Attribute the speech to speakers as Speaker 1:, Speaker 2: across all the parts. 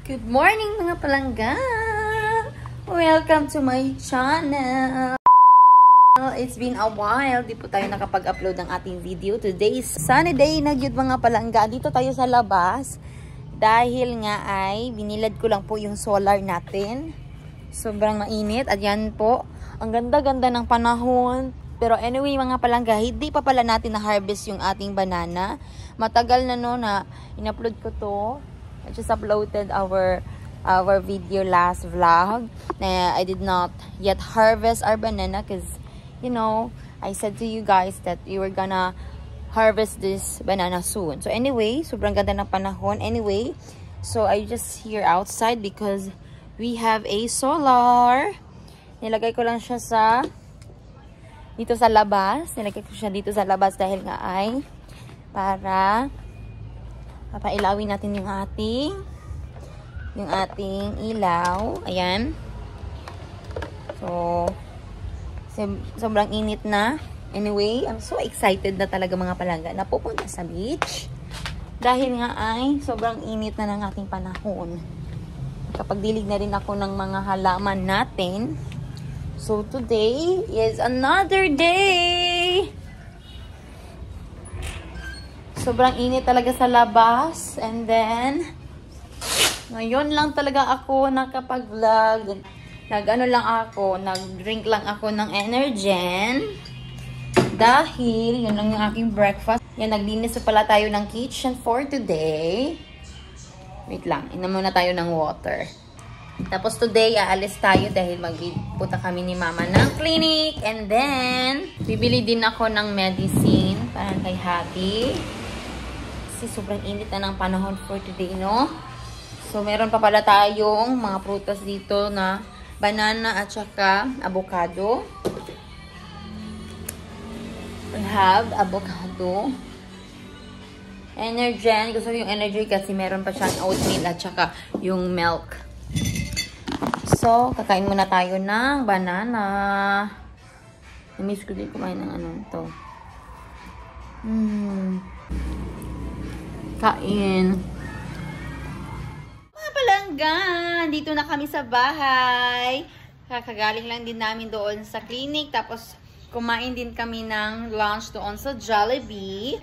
Speaker 1: Good morning mga palangga! Welcome to my channel! It's been a while, di po tayo nakapag-upload ng ating video. Today is sunny day na gyud mga palangga. Dito tayo sa labas. Dahil nga ay binilad ko lang po yung solar natin. Sobrang mainit. At yan po, ang ganda-ganda ng panahon. Pero anyway mga palangga, hindi pa pala natin na-harvest yung ating banana. Matagal na no na in-upload ko to. I just uploaded our video last vlog. I did not yet harvest our banana because, you know, I said to you guys that we were gonna harvest this banana soon. So anyway, sobrang ganda ng panahon. Anyway, so I just here outside because we have a solar. Nilagay ko lang siya dito sa labas. Nilagay ko siya dito sa labas dahil nga ay para papailawin natin yung ating ilaw. Ayan. So, sobrang init na. Anyway, I'm so excited na talaga mga palangga na pupunta sa beach. Dahil nga ay sobrang init na ng ating panahon. Kapag dilig na rin ako ng mga halaman natin. So, today is another day! Sobrang init talaga sa labas. And then, ngayon lang talaga ako nakapag-vlog. Nag-drink lang ako ng Energen. Dahil, yun lang yung aking breakfast. Yan, naglinis pala tayo ng kitchen for today. Wait lang, inom muna tayo ng water. Tapos today, aalis tayo dahil magpunta kami ni mama ng clinic. And then, bibili din ako ng medicine para kay Hati. Kasi sobrang init na ng panahon for today, no? So, meron pa pala tayong mga prutas dito na banana at saka avocado. We have avocado. Energen. Gusto ko yung energy kasi meron pa siyang oatmeal at saka yung milk. So, kakain muna tayo ng banana. Namiss ko din kumain ng ano ito. Kain. Mga palangga, dito na kami sa bahay. Kakagaling lang din namin doon sa clinic. Tapos, kumain din kami ng lunch doon sa Jollibee.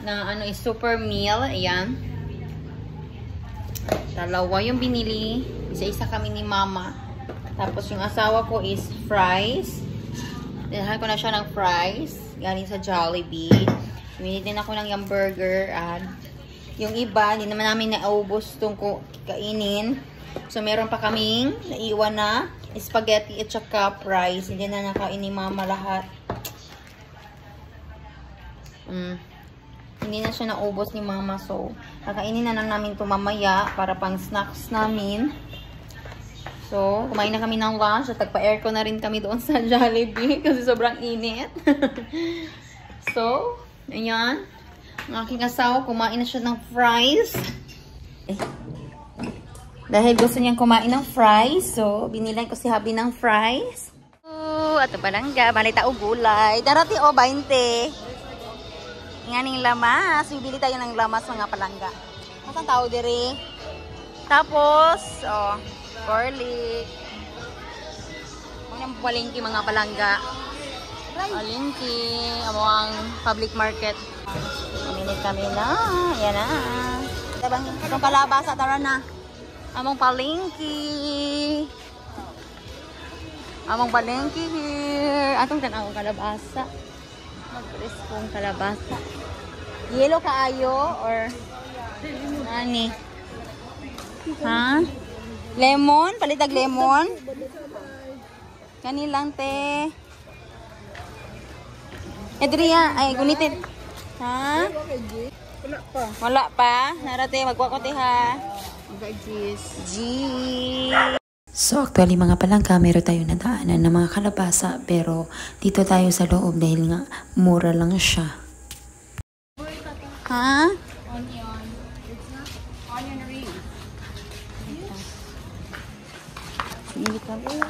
Speaker 1: Na ano is super meal. Ayan. Dalawa yung binili. Isa-isa kami ni mama. Tapos, yung asawa ko is fries. Dinahan ko na siya ng fries. Galing sa Jollibee. Bumili din ako ng yung burger at yung iba, hindi naman namin naubos itong kainin. So, meron pa kaming naiwan na spaghetti at saka fries. Hindi na nakain ni mama lahat. Hindi na siya naubos ni mama. So, kakainin na lang namin ito mamaya para pang snacks namin. So, kumain na kami ng lunch at nagpa-aircon na rin kami doon sa Jollibee kasi sobrang init. So, ayan. Ang aking asawa, kumain na siya ng fries. Dahil gusto niyang kumain ng fries, so, binilan ko si Habi ng fries. Ato palangga, malita o gulay. Darati o, 20. Nganing lamas. Bibili tayo ng lamas, mga palangga. Masang tao diri. Tapos, garlic. Ang palengke, mga palangga. Palengke. Ang public market. Minit kami na. Yan na. Itong kalabasa, tara na. Among palengke. Among palengke here. Atong tanawang kalabasa. Magpreskong kalabasa. Yellow kaayo or nani? Ha? Lemon? Palitag lemon? Kanilang te. Edria, ay gunitin. Ha? Wala pa. Wala pa? Narate, magwa ko te ha.
Speaker 2: So actually mga palangga, meron tayo nadaanan ng mga kalabasa pero dito tayo sa loob dahil nga mura lang siya.
Speaker 1: Ha?
Speaker 3: Onion. It's not onion ring.
Speaker 1: Hindi ka ba na?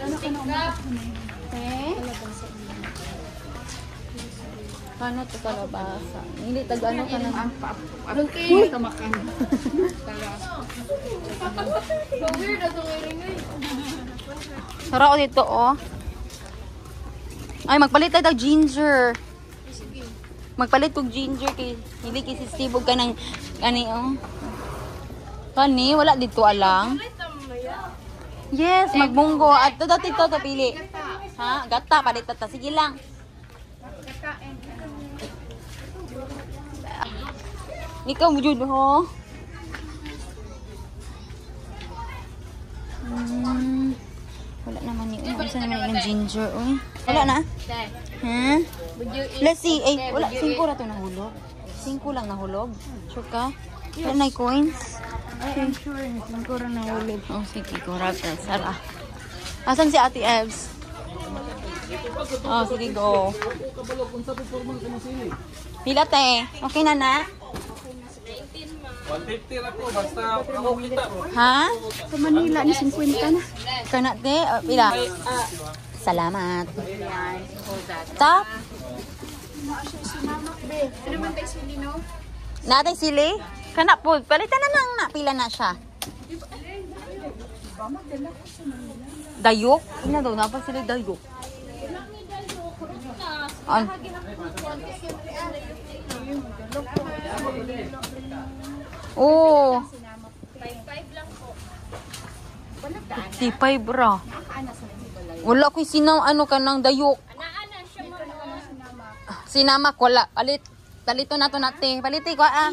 Speaker 3: Ano ka na umakap ko na yun?
Speaker 1: Eh?
Speaker 3: Kalabasa.
Speaker 1: Kano to kalabasa? Hindi tag ano ka na.
Speaker 3: Okay, tamakan. So weird ato ringay.
Speaker 1: Sarao dito oh. Ay magpalit tayo ginger. Magpalit og ginger kay hindi kasi sibog ka ng ani oh. Kani wala dito alang. Yes, magbunggo. At dito to pili. Ha? Gata palit ta. Sige lang. Ikaw mo jud ho. Wala naman yung isa naman yung ginger oy. Wala na? Ha? Let's see. Eh, wala 5 ra to nahulog. 5 lang nahulog. Sure ka? Wala na coins.
Speaker 3: I'm sure 5 ra nahulog.
Speaker 1: Oh, sige, kurap na. Sara. Asan si Ate Evs? Oh, sige, go. Pila te? Okay na na?
Speaker 4: 150 lang po, basta ako kita.
Speaker 1: Ha?
Speaker 3: Sa Manila ni 50 na.
Speaker 1: Kana te? Pila? Salamat. Top?
Speaker 3: Ano man tayo sili, no?
Speaker 1: Natay sili? Kana po. Palitan na lang na. Pila na siya. Dayok? Ina daw. Napa sila dayok? An? Oh. 55 bra. Wala ko sinaw ano ka ng dayok. Sinamak wala. Palit. Talito na to natin. Paliti ko ah.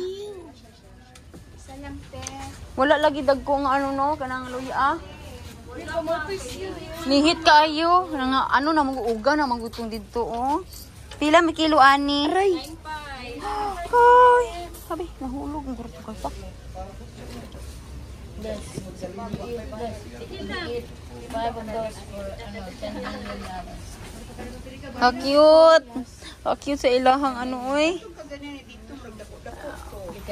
Speaker 1: Wala lagi dagko nga ano no kanang luya. Nihit kaayo nga ano na mag-uga na magutong dito oh. Pila mi kilo ani? Aray. Ay, sabi nahulog ng gurto ka pa. How cute. How cute sa ilahang ano oy.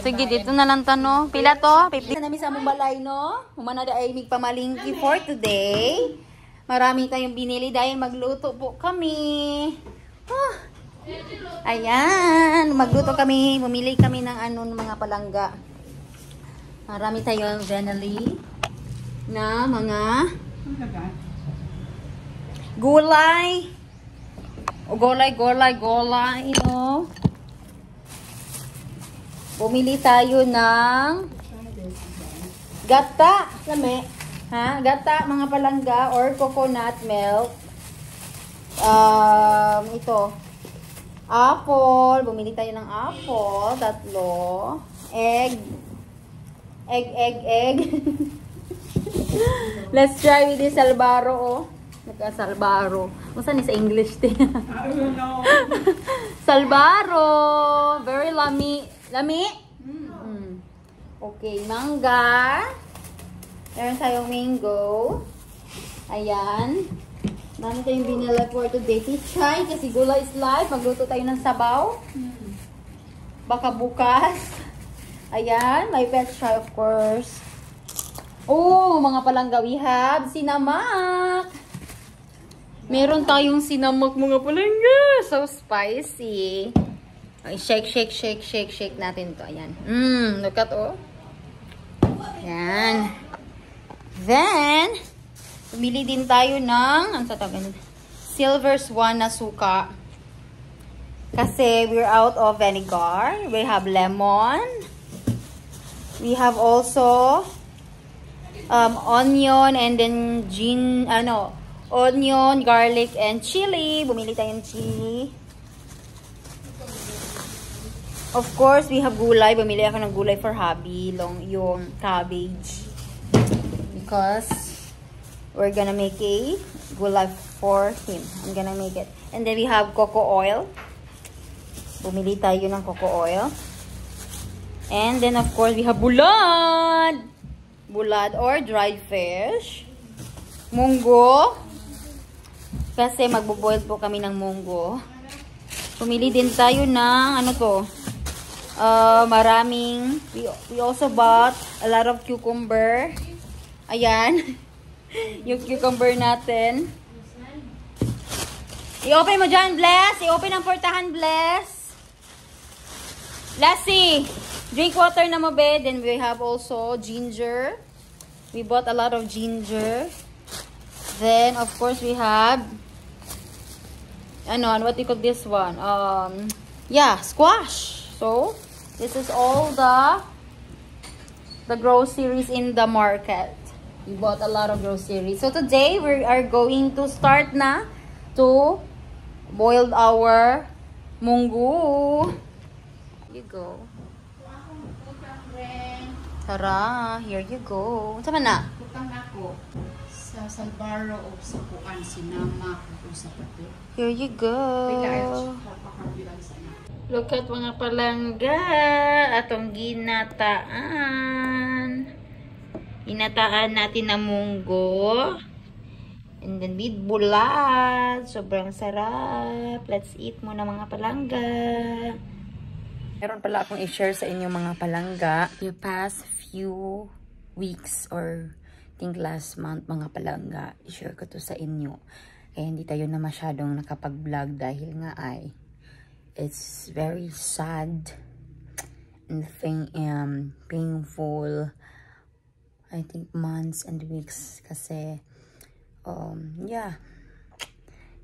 Speaker 1: Sige, dito na lang tanong. Pila to? 50 na namin sa among balay, no? Humana da ay migpamalingki for today. Marami tayong binili dahil magluto po kami. Ayan. Magluto kami. Bumili kami ng ano, mga palangga. Marami tayong vanilla na mga gulay. O gulay, no? Bumili tayo ng gata. Lame. Ha? Gata, mga palangga or coconut milk. Ito. Apple. Bumili tayo ng apple. 3. Egg. Egg. Let's try with this salbaro, oh. Nagka-salbaro. Saan sa English din? Salbaro. Very lami. Lami? Okay, mangga. Meron tayong mango. Ayan. Dami tayong binila for today. Tichay, kasi gulay is life. Magluto tayo ng sabaw. Baka bukas. Ayan, may petchay of course. Oh, mga palangga, we have sinamak. Meron tayong sinamak mga palangga. So spicy. Okay, shake natin to. Ayan. Look at oh. Ayan. Then, pumili din tayo ng, ano sa tawag? Silver Swan na suka. Kasi we're out of vinegar. We have lemon. We have also onion and then onion, garlic, and chili. Bumili tayong chili. Of course, we have gulay. Bumili ako ng gulay for hubby. Yung cabbage. Because we're gonna make a gulay for him. I'm gonna make it. And then we have cocoa oil. Bumili tayo ng cocoa oil. And then, of course, we have bulad. Bulad or dried fish. Munggo. Kasi magbo-boil po kami ng munggo. Pumili din tayo ng, ano to? Maraming, we also bought a lot of cucumber. Ayan. Yung cucumber natin. I-open mo dyan, Bless. I-open ang portahan, Bless. Lassie, drink water na mo, be. Then we have also ginger. We bought a lot of ginger. Then, of course, we have, what do you call this one? Yeah, squash. So, this is all the groceries in the market. We bought a lot of groceries. So, today, we are going to start na to boil our munggo. Here you go. Tara, here you go. Sama na?
Speaker 3: Butang ako sa Salvaro o sa Puan, sinama ko sa pato.
Speaker 1: Here you go. Look at mga palangga. Atong ginataan. Ginataan natin na munggo. And then with bulat. Sobrang sarap. Let's eat muna mga palangga. Meron pala akong i-share sa inyo mga palangga. The past few weeks or I think last month mga palangga, i-share ko to sa inyo. Kaya hindi tayo na masyadong nakapag-vlog dahil nga ay it's very sad and painful. I think months and weeks kasi yeah,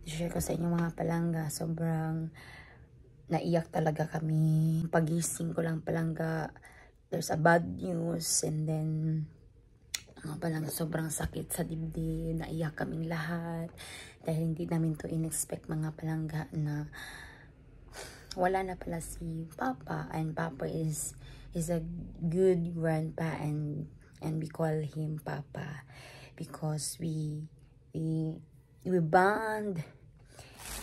Speaker 1: i-share ko sa inyo mga palangga. Sobrang naiyak talaga kami. Pagising ko lang palangga, there's a bad news, and then palangga sobrang sakit sa dibdib. Naiyak kaming lahat dahil hindi namin to in-expect mga palangga na wala na pala si Papa, and Papa is a good grandpa, and we call him Papa because we bond.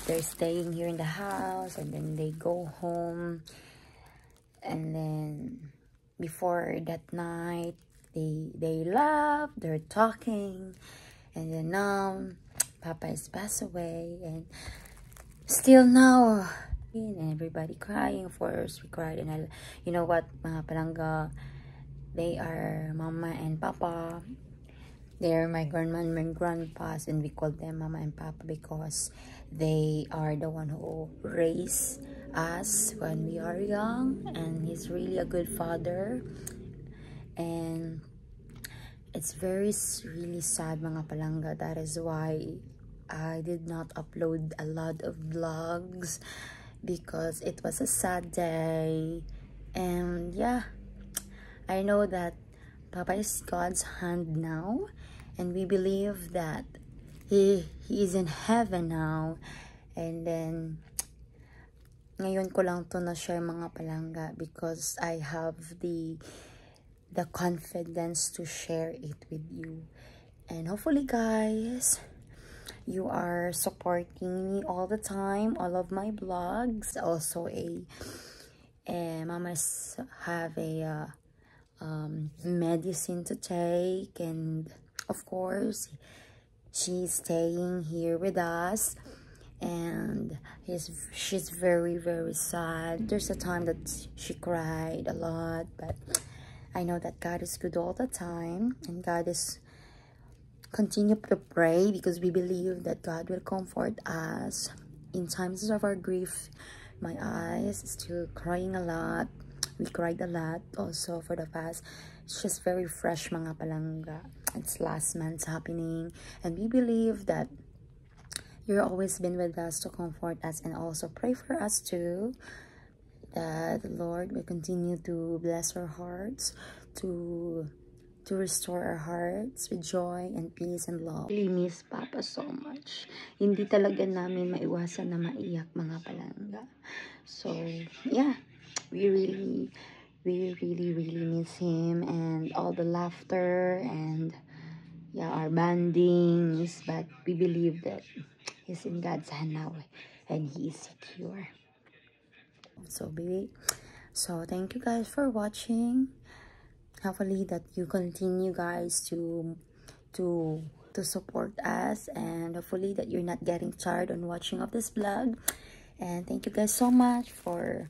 Speaker 1: They're staying here in the house, and then they go home, and then before that night they laugh, they're talking, and then now Papa is passed away, and still now and everybody crying. Of course we cried, and you know what mga palangga, they are Mama and Papa. They're my grandma and my grandpas, and we call them Mama and Papa because they are the one who raised us when we are young, and he's really a good father. And it's really sad mga palangga. That is why I did not upload a lot of vlogs, because it was a sad day. And yeah, I know that Papa is God's hand now, and we believe that he is in heaven now. And then ngayon ko lang to na share mga palangga because I have the confidence to share it with you. And hopefully guys, you are supporting me all the time, all of my vlogs. Also Mama's have a medicine to take, and of course she's staying here with us, and she's very sad. There's a time that she cried a lot, but I know that God is good all the time, and God is continue to pray because we believe that God will comfort us in times of our grief. My eyes still crying a lot. We cried a lot also for the past. It's just very fresh mga palangga. It's last month's happening, and we believe that you're always been with us to comfort us, and also pray for us too, that the Lord will continue to bless our hearts, to restore our hearts with joy and peace and love. We miss Papa so much. Hindi talaga namin maiwasan na maiyak mga palangga. So yeah, we really miss him, and all the laughter, and yeah, our bandings. But we believe that he's in God's hand now, and he is secure. So thank you guys for watching. Hopefully that you continue guys to support us, and hopefully that you're not getting tired on watching of this vlog. And thank you guys so much for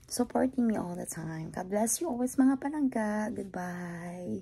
Speaker 1: supporting me all the time. God bless you always mga palangga. Goodbye.